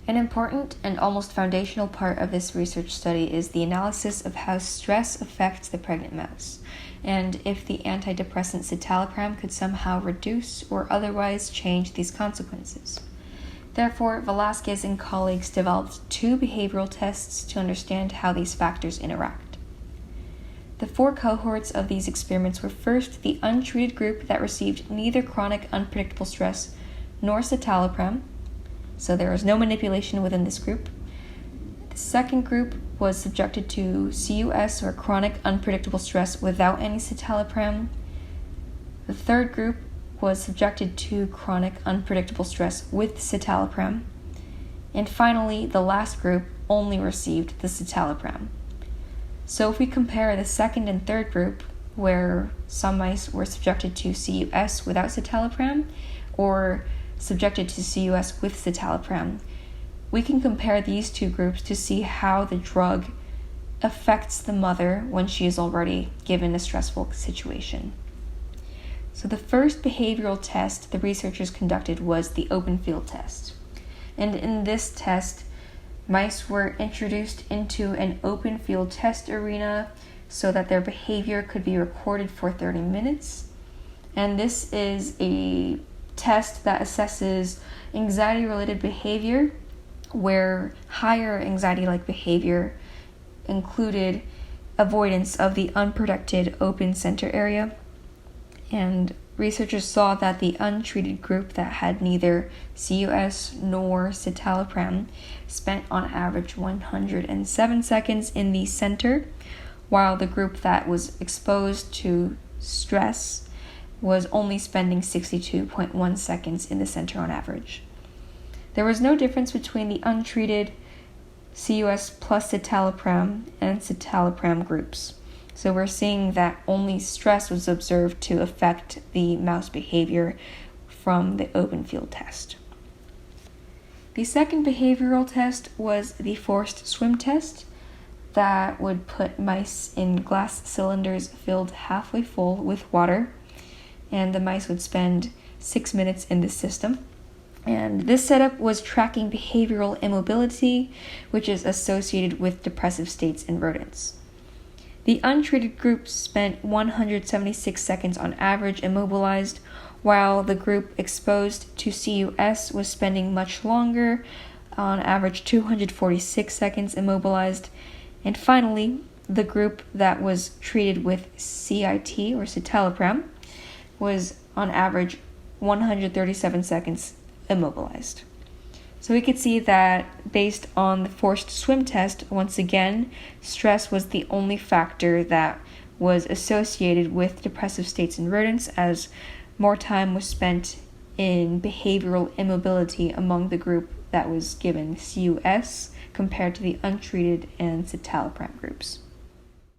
An important and almost foundational part of this research study is the analysis of how stress affects the pregnant mouse, and if the antidepressant citalopram could somehow reduce or otherwise change these consequences. Therefore, Velasquez and colleagues developed 2 behavioral tests to understand how these factors interact. The 4 cohorts of these experiments were first the untreated group that received neither chronic unpredictable stress nor citalopram, so there was no manipulation within this group. The second group was subjected to CUS, or chronic unpredictable stress, without any citalopram. The third group was subjected to chronic unpredictable stress with citalopram. And finally, the last group only received the citalopram. So if we compare the second and third group, where some mice were subjected to CUS without citalopram, or subjected to CUS with citalopram, we can compare these 2 groups to see how the drug affects the mother when she is already given a stressful situation. So the first behavioral test the researchers conducted was the open field test. And in this test, mice were introduced into an open field test arena so that their behavior could be recorded for 30 minutes. And this is a test that assesses anxiety-related behavior, where higher anxiety-like behavior included avoidance of the unprotected open center area. And researchers saw that the untreated group that had neither CUS nor citalopram spent on average 107 seconds in the center, while the group that was exposed to stress was only spending 62.1 seconds in the center on average. There was no difference between the untreated CUS plus citalopram and citalopram groups. So we're seeing that only stress was observed to affect the mouse behavior from the open field test. The second behavioral test was the forced swim test that would put mice in glass cylinders filled halfway full with water, and the mice would spend 6 minutes in this system. And this setup was tracking behavioral immobility, which is associated with depressive states in rodents. The untreated group spent 176 seconds on average immobilized, while the group exposed to CUS was spending much longer, on average 246 seconds immobilized. And finally, the group that was treated with CIT, or citalopram, was on average 137 seconds immobilized. So we could see that based on the forced swim test, once again, stress was the only factor that was associated with depressive states in rodents, as more time was spent in behavioral immobility among the group that was given CUS compared to the untreated and citalopram groups.